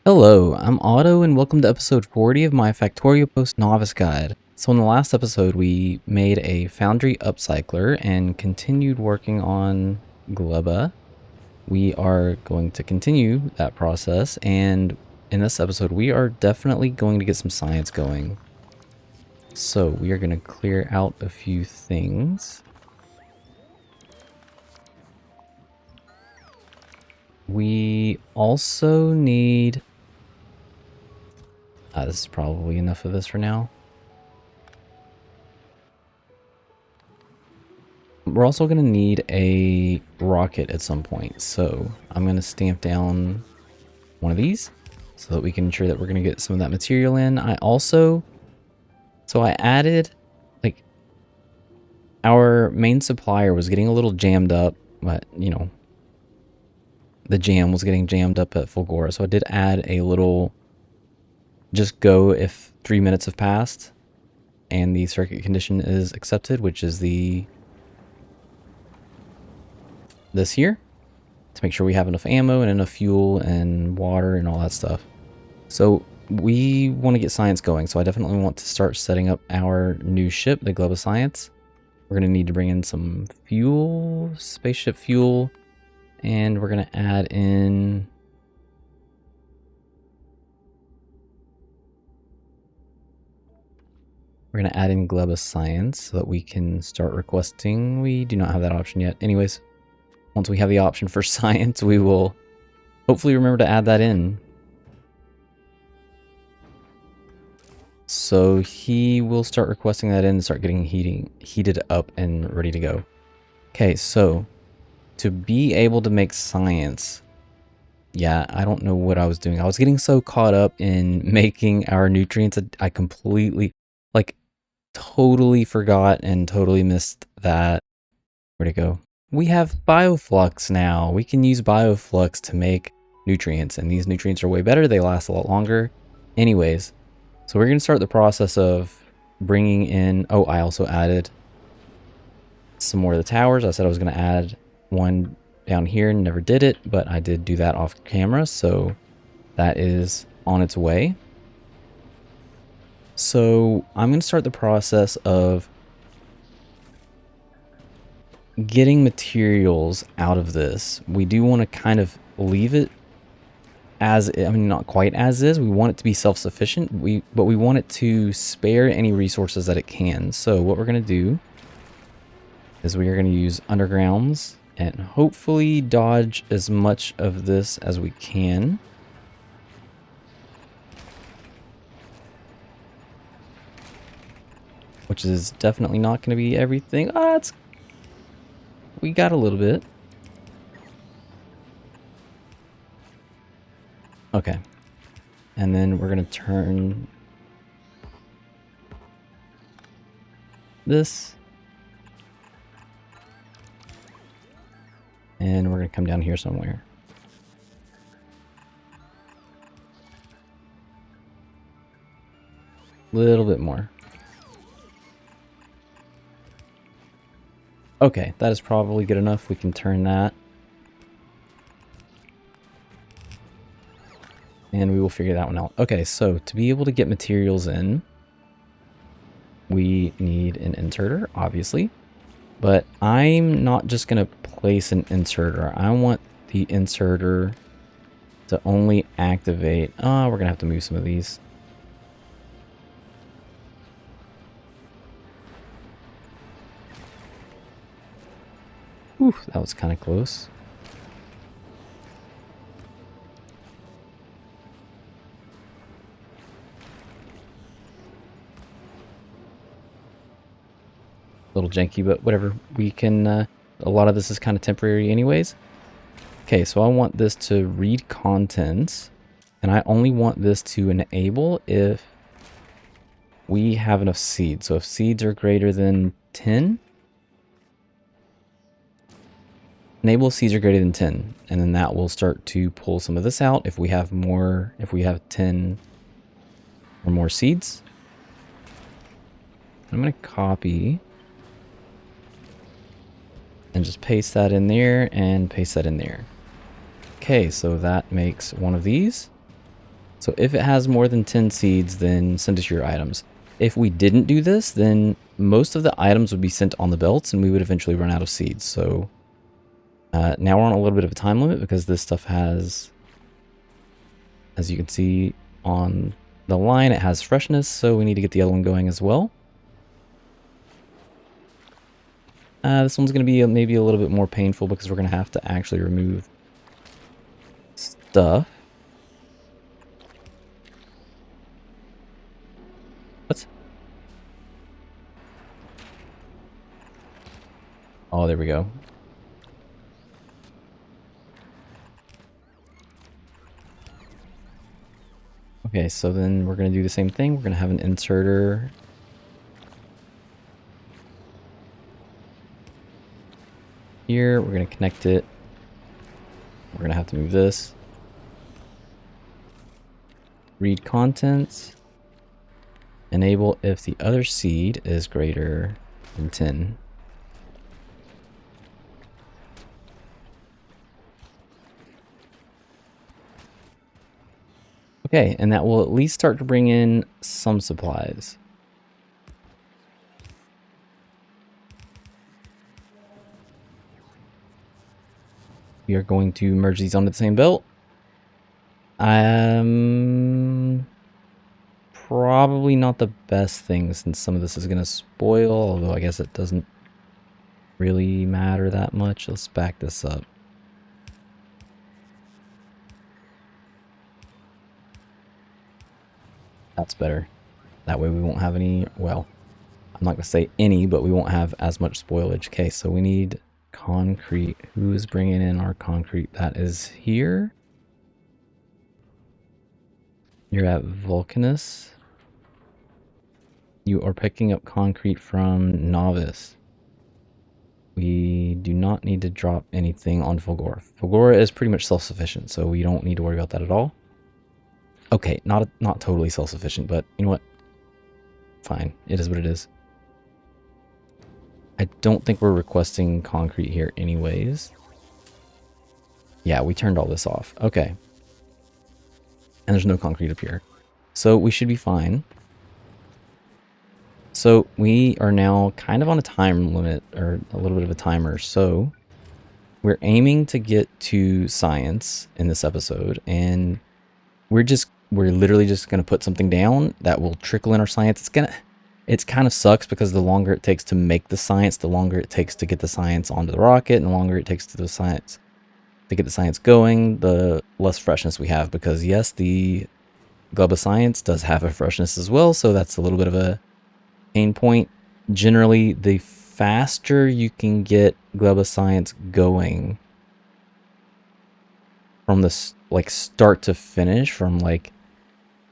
Hello, I'm Otto and welcome to episode 40 of my Factorio Post Novice Guide. So in the last episode we made a foundry upcycler and continued working on Gleba. We are going to continue that process, and in this episode we are definitely going to get some science going. So we are going to clear out a few things. We also need... this is probably enough of this for now. We're also going to need a rocket at some point, so I'm going to stamp down one of these so that we can ensure that we're going to get some of that material in. I added, like, our main supplier was getting a little jammed up, but, you know, the jam was getting jammed up at Fulgora, so I did add a little just go if 3 minutes have passed and the circuit condition is accepted, which is this here, to make sure we have enough ammo and enough fuel and water and all that stuff. So we want to get science going, so I definitely want to start setting up our new ship, the Gleba Science. We're going to need to bring in some fuel, spaceship fuel, and we're going to add in... We're going to add in Gleba Science so that we can start requesting. We do not have that option yet. Anyways, once we have the option for science, we will hopefully remember to add that in. So he will start requesting that in and start getting heated up and ready to go. Okay, so to be able to make science, yeah, I don't know what I was doing. I was getting so caught up in making our nutrients that I completely, like, totally forgot and totally missed that. Where'd it go? We have Bioflux now. We can use Bioflux to make nutrients, and these nutrients are way better. They last a lot longer. Anyways, so we're going to start the process of bringing in... Oh, I also added some more of the towers. I said I was going to add one down here and never did it, but I did do that off camera, so that is on its way. So I'm going to start the process of getting materials out of this. We do want to kind of leave it as, I mean, not quite as is. We want it to be self-sufficient, but we want it to spare any resources that it can. So what we're going to do is we are going to use undergrounds and hopefully dodge as much of this as we can. Which is definitely not going to be everything. We got a little bit. Okay. And then we're going to turn this. And we're going to come down here somewhere. A little bit more. Okay, that is probably good enough. We can turn that. And we will figure that one out. Okay, so to be able to get materials in, we need an inserter, obviously. But I'm not just going to place an inserter. I want the inserter to only activate... we're going to have to move some of these. Whew, that was kind of close. A little janky, but whatever. We can, a lot of this is kind of temporary anyways. Okay, so I want this to read contents, and I only want this to enable if we have enough seeds. So if seeds are greater than 10, enable seeds are greater than 10, and then that will start to pull some of this out if we have more, if we have 10 or more seeds. I'm going to copy and just paste that in there and paste that in there. Okay, so that makes one of these. So if it has more than 10 seeds, then send us your items. If we didn't do this, then most of the items would be sent on the belts and we would eventually run out of seeds. So now we're on a little bit of a time limit because this stuff has, as you can see on the line, it has freshness. So we need to get the other one going as well. This one's going to be maybe a little bit more painful because we're going to have to actually remove stuff. What? Oh, there we go. Okay, so then we're going to do the same thing. We're going to have an inserter. Here, we're going to connect it. We're going to have to move this. Read contents. Enable if the other seed is greater than 10. Okay, and that will at least start to bring in some supplies. We are going to merge these onto the same belt. Probably not the best thing since some of this is going to spoil, although I guess it doesn't really matter that much. Let's back this up. That's better. That way we won't have any, well, I'm not going to say any, but we won't have as much spoilage. Okay, so we need concrete. Who is bringing in our concrete? That is here. You're at Vulcanus. You are picking up concrete from Novice. We do not need to drop anything on Fulgora. Fulgora is pretty much self-sufficient, so we don't need to worry about that at all. Okay, not totally self-sufficient, but you know what? Fine, it is what it is. I don't think we're requesting concrete here anyways. Yeah, we turned all this off. Okay. And there's no concrete up here. So we should be fine. So we are now kind of on a time limit, or a little bit of a timer. So we're aiming to get to science in this episode, and we're literally just going to put something down that will trickle in our science. It's kind of sucks because the longer it takes to make the science, the longer it takes to get the science onto the rocket, and the longer it takes to get the science going, the less freshness we have. Because yes, the Gleba science does have a freshness as well, so that's a little bit of a pain point. Generally, the faster you can get Gleba science going from the like start to finish, from like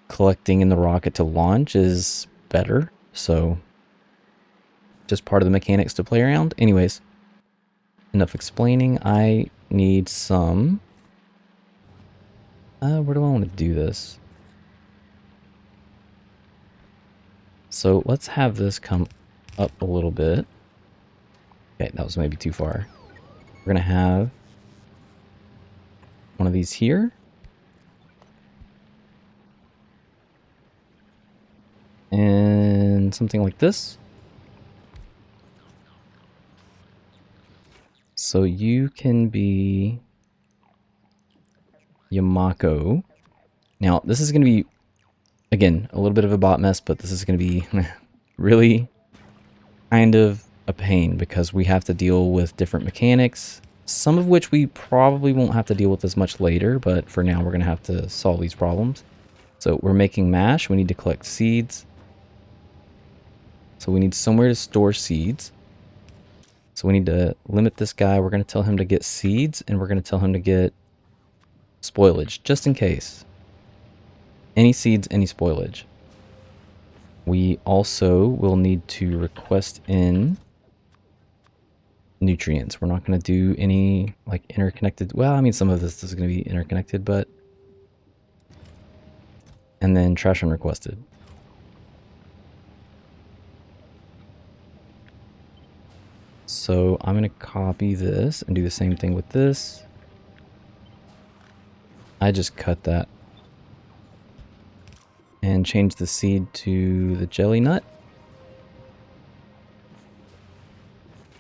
collecting in the rocket to launch, is better. So just part of the mechanics to play around. Anyways, enough explaining. I need some where do I want to do this? So let's have this come up a little bit. Okay, that was maybe too far. We're gonna have one of these here. And something like this. So you can be Yamako. Now, this is going to be, again, a little bit of a bot mess, but this is going to be really kind of a pain because we have to deal with different mechanics, some of which we probably won't have to deal with as much later, but for now we're going to have to solve these problems. So we're making mash. We need to collect seeds. So we need somewhere to store seeds. So we need to limit this guy. We're going to tell him to get seeds, and we're going to tell him to get spoilage, just in case. Any seeds, any spoilage. We also will need to request in nutrients. We're not going to do any like interconnected. Well, I mean, some of this is going to be interconnected, but. And then trash unrequested. So I'm going to copy this and do the same thing with this. I just cut that. and change the seed to the jelly nut.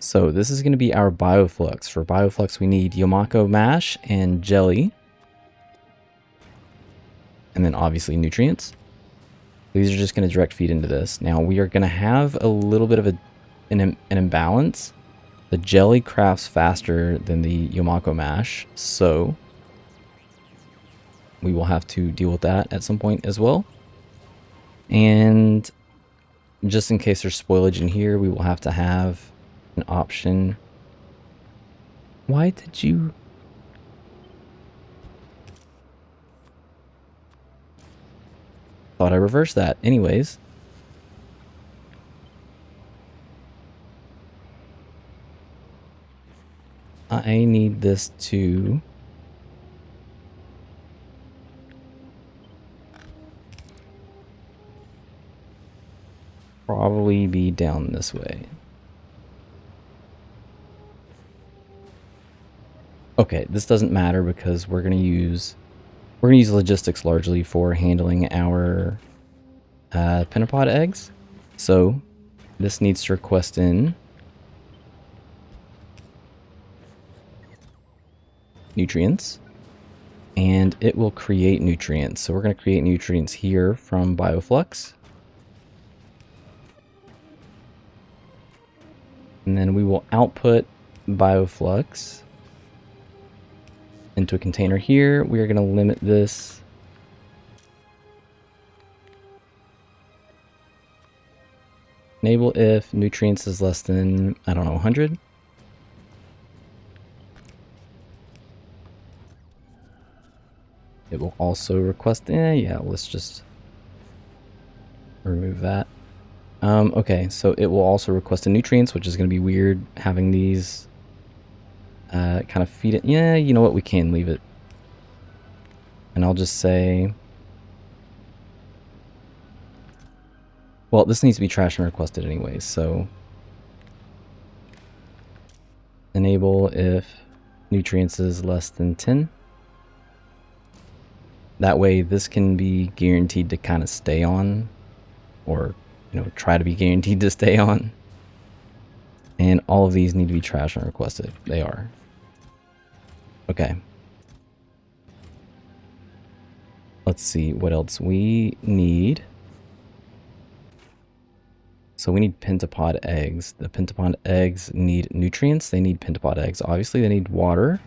So this is going to be our Bioflux. For Bioflux, we need Yomako mash and jelly. And then obviously nutrients. These are just going to direct feed into this. Now we are going to have a little bit of an imbalance. The jelly crafts faster than the Yomako mash, so we will have to deal with that at some point as well. And just in case there's spoilage in here, we will have to have an option. Why did you... Thought I reversed that. Anyways. I need this to... probably be down this way. Okay, this doesn't matter because we're gonna use logistics largely for handling our Pentapod eggs. So this needs to request in nutrients, and it will create nutrients. So we're going to create nutrients here from Bioflux. And then we will output Bioflux into a container here. We are going to limit this enable if nutrients is less than, I don't know, 100. It will also request, yeah, let's just remove that. Okay, so it will also request a nutrients, which is going to be weird having these kind of feed it. Yeah, you know what, we can leave it. And I'll just say, well, this needs to be trashed and requested anyway, so enable if nutrients is less than 10. That way this can be guaranteed to kind of stay on, or, you know, try to be guaranteed to stay on. And all of these need to be trashed and requested. They are. Okay. Let's see what else we need. So we need Pentapod eggs. The Pentapod eggs need nutrients. They need Pentapod eggs. Obviously, they need water.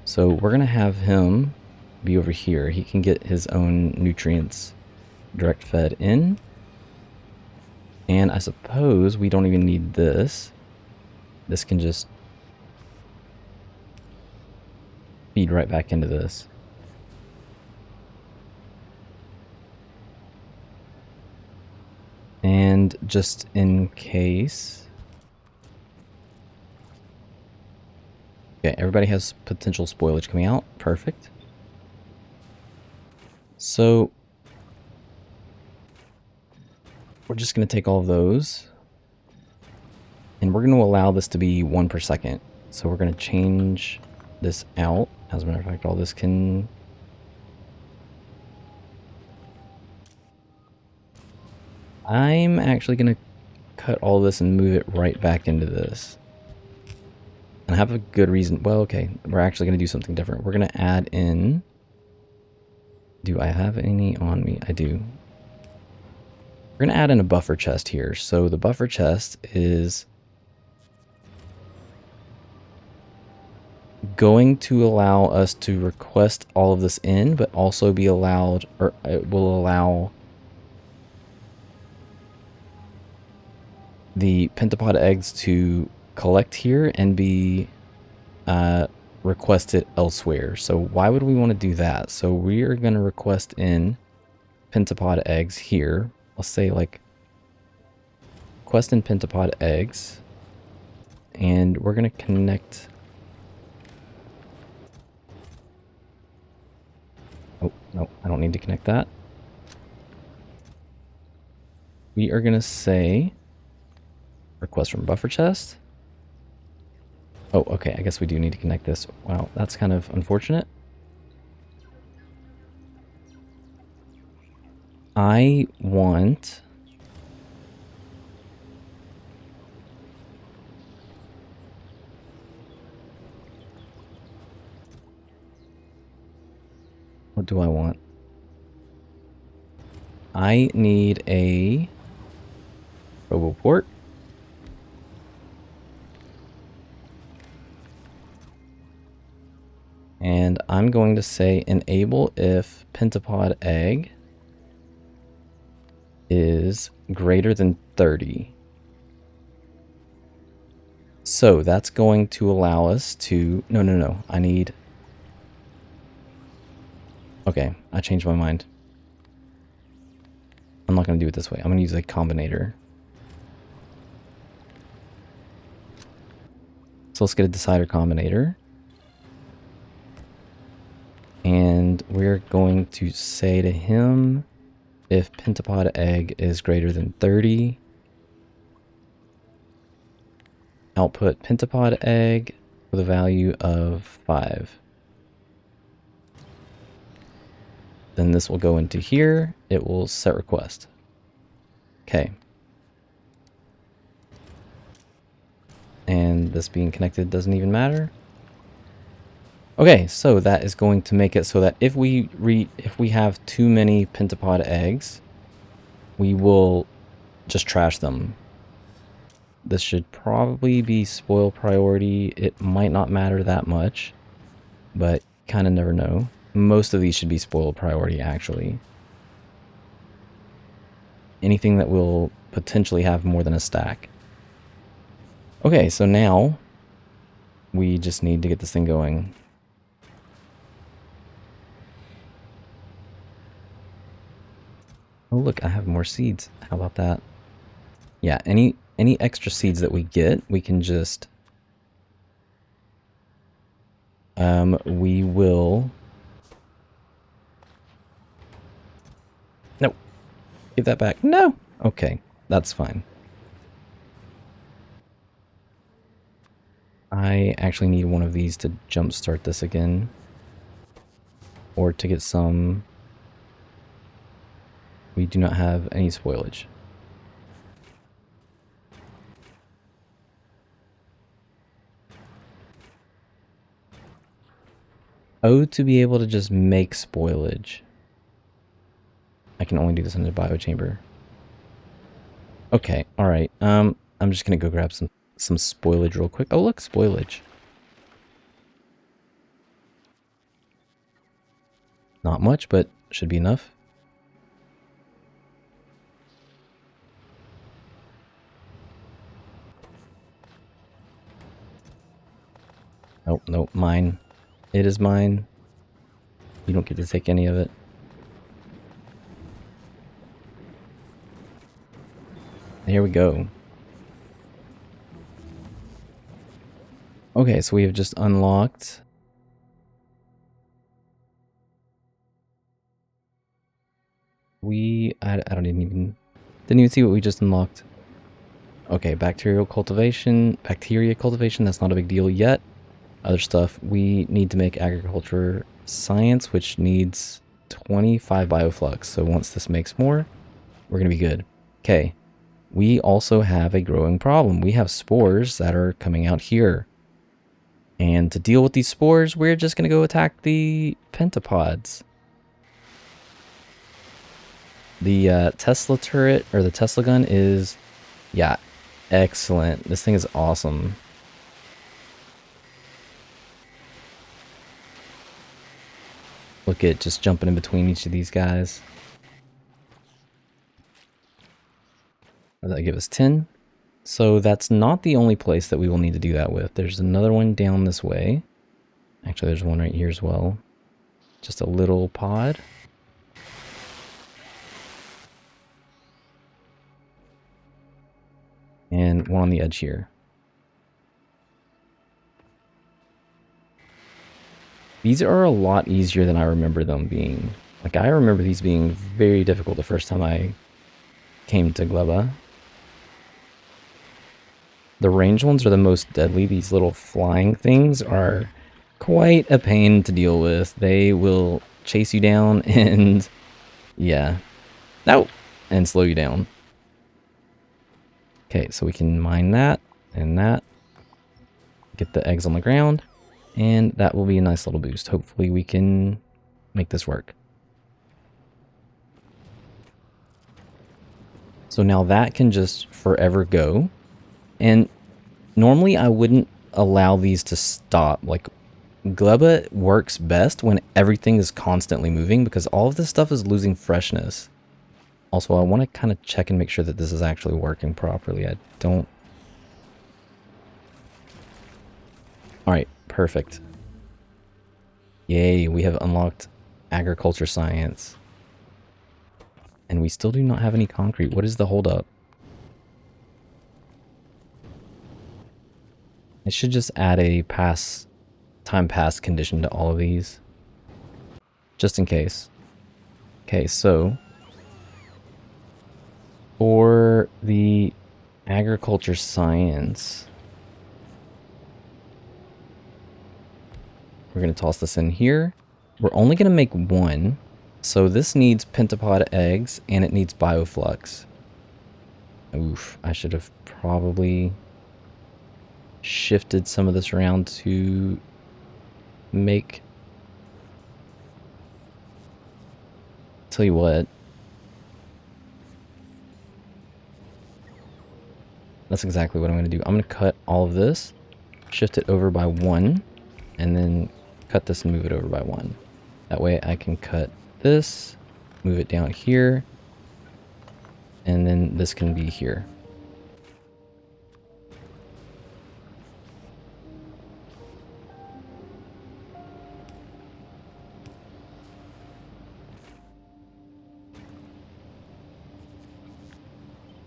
So we're going to have him be over here. He can get his own nutrients direct fed in. And I suppose we don't even need this. This can just feed right back into this. And just in case... Okay, everybody has potential spoilage coming out. Perfect. So we're just going to take all of those, and we're going to allow this to be 1 per second. So we're going to change this out. As a matter of fact, all this can... I'm actually going to cut all this and move it right back into this. And I have a good reason. Well, okay, we're actually going to do something different. We're going to add in... Do I have any on me? I do. We're going to add in a buffer chest here. So the buffer chest is going to allow us to request all of this in, but also be allowed, or it will allow the Pentapod eggs to collect here and be requested elsewhere. So why would we want to do that? So we are going to request in Pentapod eggs here. Let's say like request in Pentapod eggs, and we're going to connect. Oh, no, I don't need to connect that. We are going to say request from buffer chest. Oh, okay, I guess we do need to connect this. Wow, that's kind of unfortunate. I want... What do I want? I need a RoboPort. And I'm going to say enable if Pentapod egg is greater than 30. So that's going to allow us to... No. I need... Okay, I changed my mind. I'm not going to do it this way. I'm going to use a combinator. So let's get a decider combinator. And we're going to say to him, if Pentapod egg is greater than 30, output Pentapod egg with a value of 5. Then this will go into here. It will set request. Okay. And this being connected doesn't even matter. Okay, so that is going to make it so that if we have too many Pentapod eggs, we will just trash them. This should probably be spoil priority. It might not matter that much, but kind of never know. Most of these should be spoil priority, actually. Anything that will potentially have more than a stack. Okay, so now we just need to get this thing going. Oh, look, I have more seeds. How about that? Yeah, any extra seeds that we get, we can just... we will... No. Give that back. No! Okay, that's fine. I actually need one of these to jumpstart this again. Or to get some... We do not have any spoilage. Oh, to be able to just make spoilage. I can only do this in the biochamber. Okay, alright. I'm just gonna go grab some spoilage real quick. Oh, look, spoilage. Not much, but should be enough. Oh, no, mine. It is mine. You don't get to take any of it. Here we go. Okay, so we have just unlocked... I don't even... Didn't even see what we just unlocked. Okay, bacteria cultivation, that's not a big deal yet. Other stuff, we need to make agriculture science, which needs 25 bioflux. So once this makes more, we're going to be good. Okay, we also have a growing problem. We have spores that are coming out here. And to deal with these spores, we're just going to go attack the pentapods. The Tesla turret, or the Tesla gun is, yeah, excellent. This thing is awesome. Look at just jumping in between each of these guys. Does that give us 10? So that's not the only place that we will need to do that with. There's another one down this way. Actually, there's one right here as well. Just a little pod. And one on the edge here. These are a lot easier than I remember them being. Like, I remember these being very difficult the first time I came to Gleba. The ranged ones are the most deadly. These little flying things are quite a pain to deal with. They will chase you down and... yeah. No! And slow you down. Okay, so we can mine that and that. Get the eggs on the ground. And that will be a nice little boost. Hopefully we can make this work. So now that can just forever go. And normally I wouldn't allow these to stop. Like, Gleba works best when everything is constantly moving because all of this stuff is losing freshness. Also, I want to kind of check and make sure that this is actually working properly. I don't... Alright, perfect. Yay, we have unlocked agriculture science. And we still do not have any concrete. What is the holdup? I should just add a time pass condition to all of these. Just in case. Okay, so for the agriculture science, we're going to toss this in here. We're only going to make one. So this needs Pentapod eggs and it needs Bioflux. Oof, I should have probably shifted some of this around to make... Tell you what. That's exactly what I'm going to do. I'm going to cut all of this, shift it over by 1, and then cut this and move it over by 1. That way I can cut this, move it down here, and then this can be here.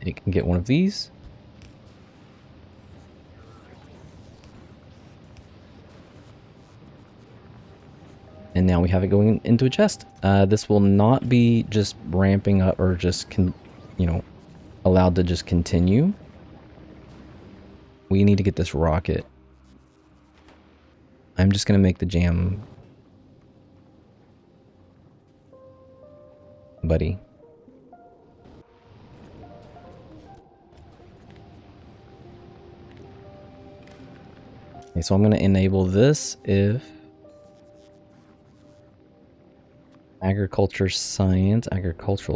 It can get one of these. And now we have it going into a chest. This will not be just ramping up or just, allowed to just continue. We need to get this rocket. I'm just going to make the jam. Buddy. Okay, so I'm going to enable this if agricultural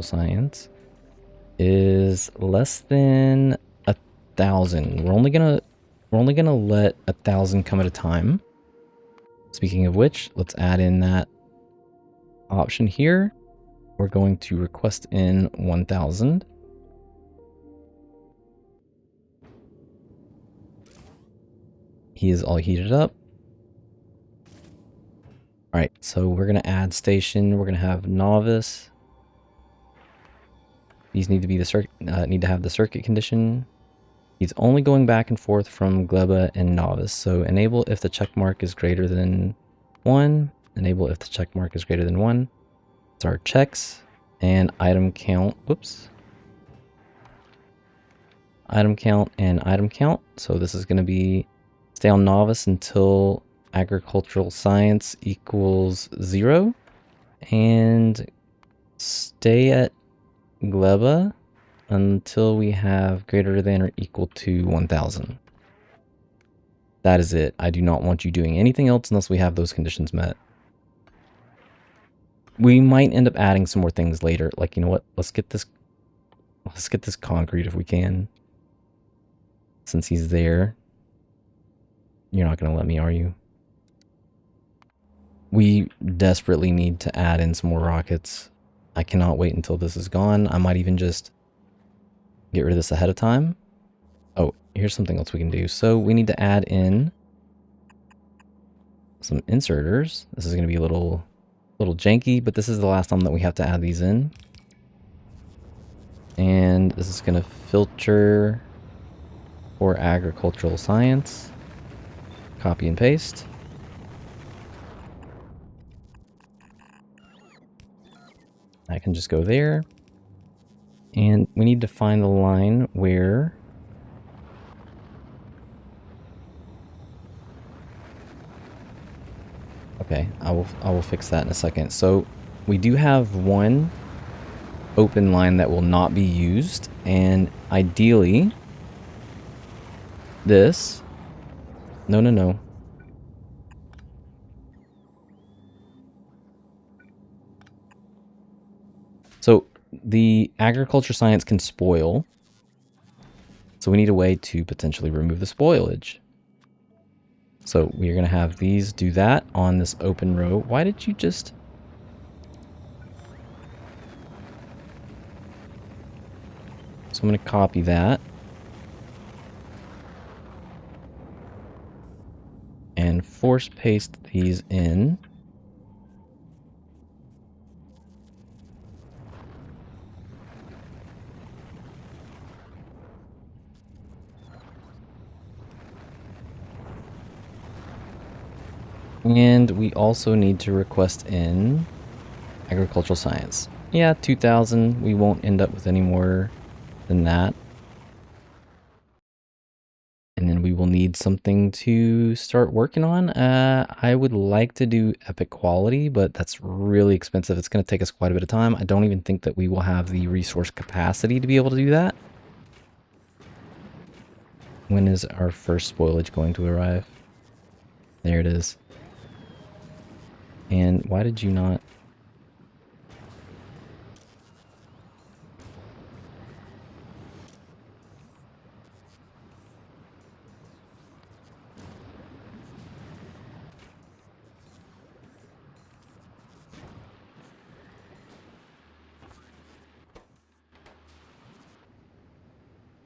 science is less than 1,000. We're only gonna let 1,000 come at a time. Speaking of which, let's add in that option here. We're going to request in 1,000. He is all heated up. All right, so we're gonna add station. We're gonna have novice. These need to be need to have the circuit condition. He's only going back and forth from Gleba and novice. So enable if the check mark is greater than 1. Enable if the check mark is greater than 1. It's our checks and item count. Whoops. Item count and item count. So this is going to be stay on novice until agricultural science equals 0. And stay at Gleba until we have greater than or equal to 1,000. That is it. I do not want you doing anything else unless we have those conditions met. We might end up adding some more things later. Like, you know what? Let's get this concrete if we can. Since he's there. You're not going to let me, are you? We desperately need to add in some more rockets. I cannot wait until this is gone. I might even just get rid of this ahead of time. Oh, here's something else we can do. So we need to add in some inserters. This is going to be a little janky, but this is the last time that we have to add these in. And this is going to filter for agricultural science. Copy and paste. I can just go there. And we need to find the line where okay, I will fix that in a second. So we do have one open line that will not be used, and ideally this. No. So the agriculture science can spoil. So we need a way to potentially remove the spoilage. So we're going to have these do that on this open row. Why did you just... So I'm going to copy that. And force paste these in. And we also need to request in agricultural science. Yeah, 2,000. We won't end up with any more than that. And then we will need something to start working on. I would like to do epic quality, but that's really expensive. It's going to take us quite a bit of time. I don't even think that we will have the resource capacity to be able to do that. When is our first spoilage going to arrive? There it is. And why did you not...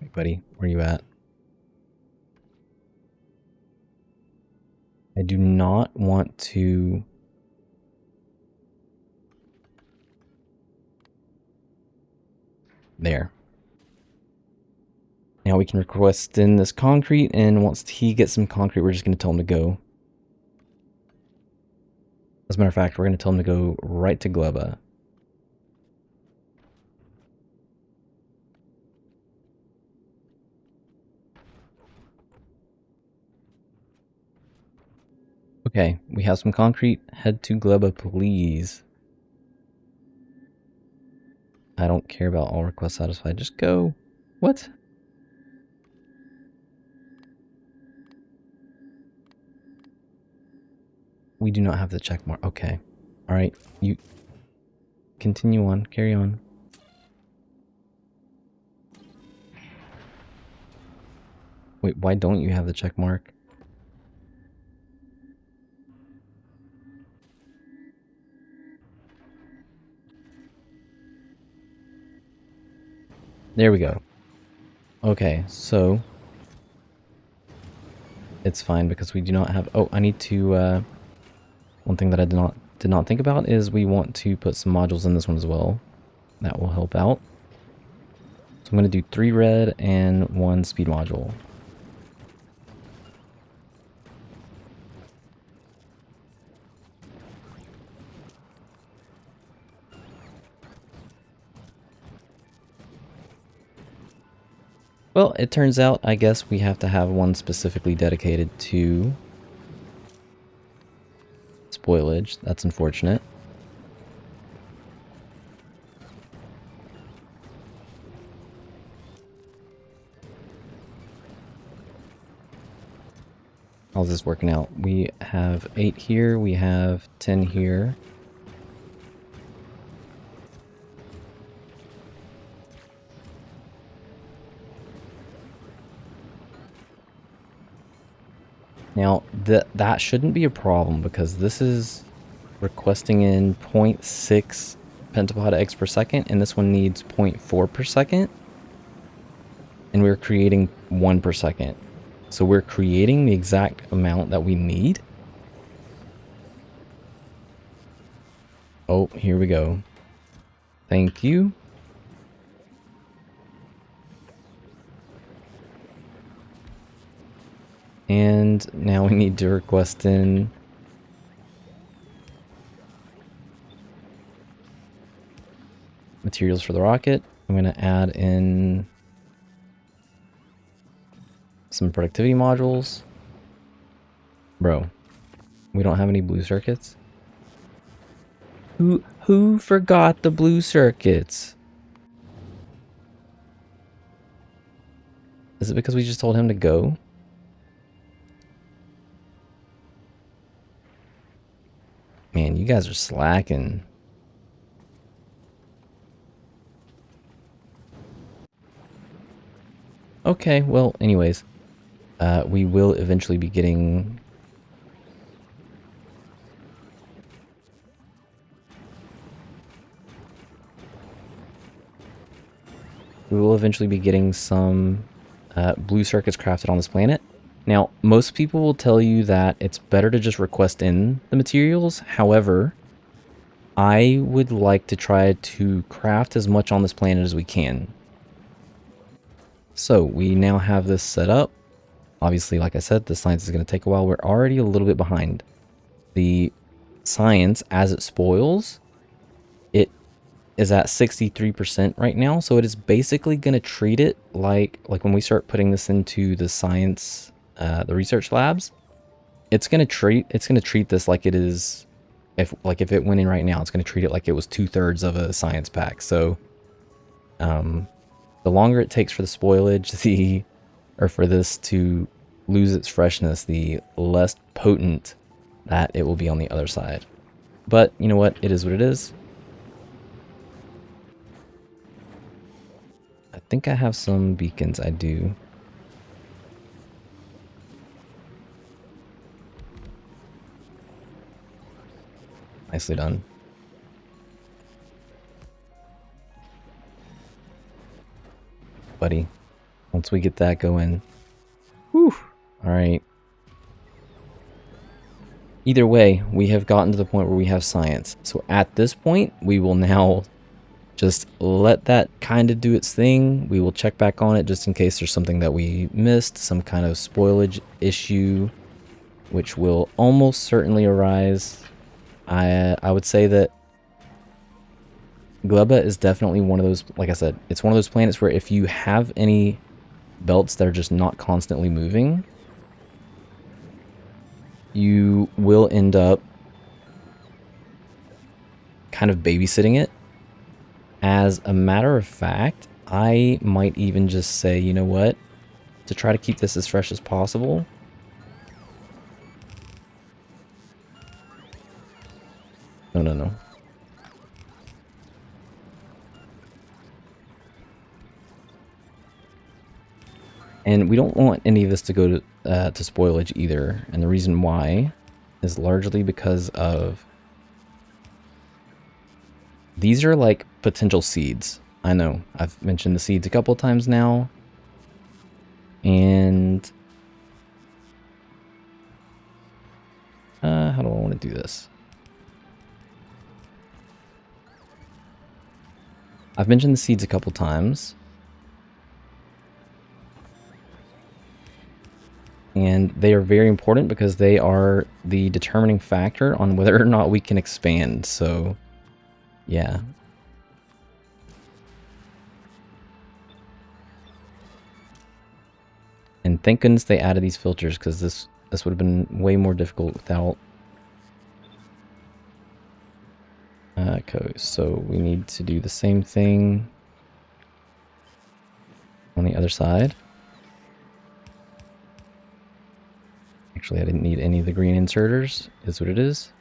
Hey, buddy, where you at? I do not want to... There. Now we can request in this concrete, and once he gets some concrete, we're just going to tell him to go. As a matter of fact, we're going to tell him to go right to Gleba. Okay, we have some concrete. Head to Gleba, please. I don't care about all requests satisfied. Just go. What? We do not have the check mark. Okay. All right. You continue on. Carry on. Wait, why don't you have the check mark? There we go. Okay, so it's fine because we do not have... Oh, I need to... one thing that I did not think about is we want to put some modules in this one as well. That will help out. So I'm going to do 3 red and 1 speed module. Well, it turns out, I guess we have to have one specifically dedicated to spoilage. That's unfortunate. How's this working out? We have 8 here, we have 10 here. Now, that shouldn't be a problem because this is requesting in 0.6 pentapod eggs per second, and this one needs 0.4 per second. And we're creating 1 per second. So we're creating the exact amount that we need. Oh, here we go. Thank you. And now we need to request in materials for the rocket. I'm going to add in some productivity modules. Bro, we don't have any blue circuits. Who forgot the blue circuits? Is it because we just told him to go? Man, you guys are slacking. Okay, well, anyways. We will eventually be getting... We will eventually be getting some blue circuits crafted on this planet. Now, most people will tell you that it's better to just request in the materials. However, I would like to try to craft as much on this planet as we can. So, we now have this set up. Obviously, like I said, the science is going to take a while. We're already a little bit behind. The science, as it spoils, it is at 63% right now. So it is basically going to treat it like when we start putting this into the science, the research labs, it's going to treat this like it is, if it went in right now, it's going to treat it like it was 2/3 of a science pack. So, the longer it takes for the spoilage, or for this to lose its freshness, the less potent that it will be on the other side. But you know what? It is what it is. I think I have some beacons. I do. Nicely done. Buddy. Once we get that going. Whew. Alright. Either way, we have gotten to the point where we have science. So at this point, we will now just let that kind of do its thing. We will check back on it just in case there's something that we missed, some kind of spoilage issue, which will almost certainly arise. I would say that Gleba is definitely one of those, like I said, it's one of those planets where if you have any belts that are just not constantly moving, you will end up kind of babysitting it. As a matter of fact, I might even just say, you know what, to try to keep this as fresh as possible, no. And we don't want any of this to go to spoilage either. And the reason why is largely because of... These are like potential seeds. I know, I've mentioned the seeds a couple of times now. And... how do I want to do this? I've mentioned the seeds a couple times. And they are very important because they are the determining factor on whether or not we can expand. So, yeah. And thank goodness they added these filters, because this would have been way more difficult without. Okay, so we need to do the same thing on the other side. Actually, I didn't need any of the green inserters. Is what it is.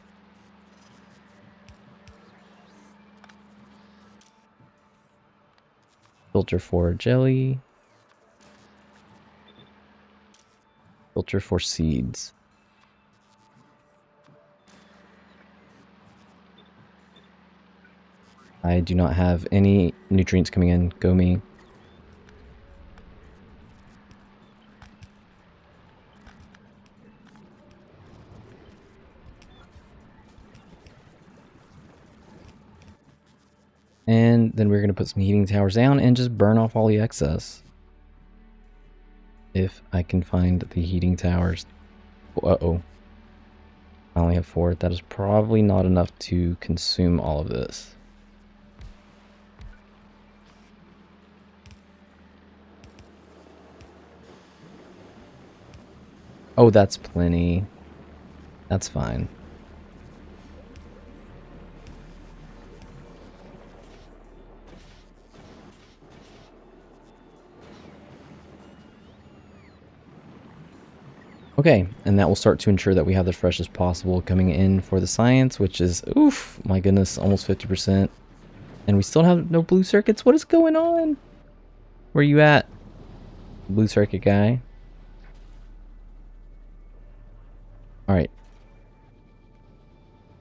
Filter for jelly. Filter for seeds. I do not have any nutrients coming in. Go me. And then we're going to put some heating towers down and just burn off all the excess. If I can find the heating towers. Uh-oh. I only have 4. That is probably not enough to consume all of this. Oh, that's plenty. That's fine. Okay, and that will start to ensure that we have the freshest possible coming in for the science, which is, oof, my goodness, almost 50%. And we still have no blue circuits. What is going on? Where you at, blue circuit guy? All right.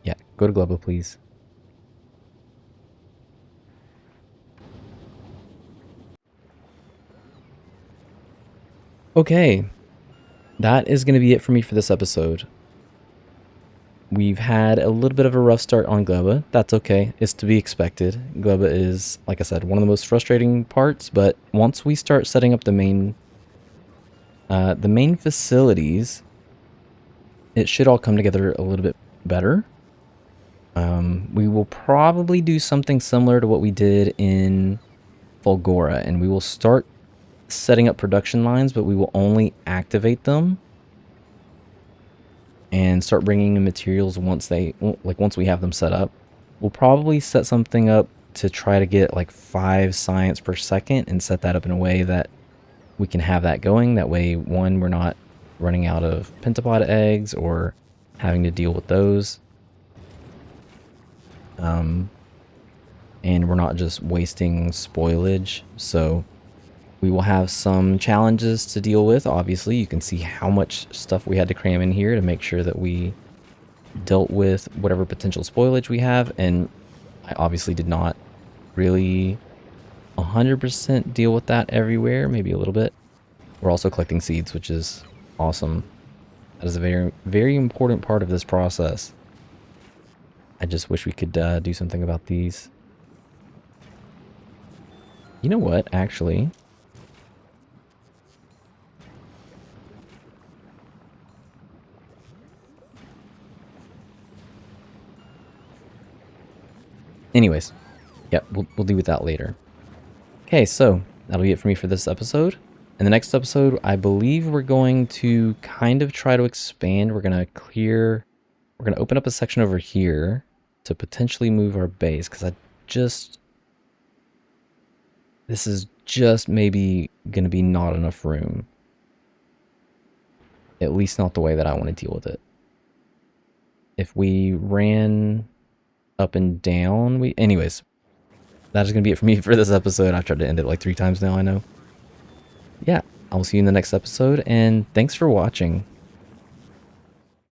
Yeah, go to Gleba, please. Okay, that is going to be it for me for this episode. We've had a little bit of a rough start on Gleba. That's okay. It's to be expected. Gleba is, like I said, one of the most frustrating parts, but once we start setting up the main facilities, it should all come together a little bit better. We will probably do something similar to what we did in Fulgora, and we will start setting up production lines, but we will only activate them and start bringing in materials once we have them set up. We'll probably set something up to try to get like 5 science per second and set that up in a way that we can have that going. That way, one, we're not running out of Pentapod eggs or having to deal with those. And we're not just wasting spoilage. So we will have some challenges to deal with. Obviously, you can see how much stuff we had to cram in here to make sure that we dealt with whatever potential spoilage we have. And I obviously did not really 100% deal with that everywhere, maybe a little bit. We're also collecting seeds, which is awesome. That is a very, very important part of this process. I just wish we could do something about these. You know what, actually? Anyways, yep, we'll deal with that later. Okay, so that'll be it for me for this episode. In the next episode, I believe we're going to kind of try to expand. We're going to open up a section over here to potentially move our base, because this is just maybe going to be not enough room. At least not the way that I want to deal with it. If we ran up and down, anyways, that is going to be it for me for this episode. I've tried to end it like 3 times now, I know. Yeah, I'll see you in the next episode, and thanks for watching.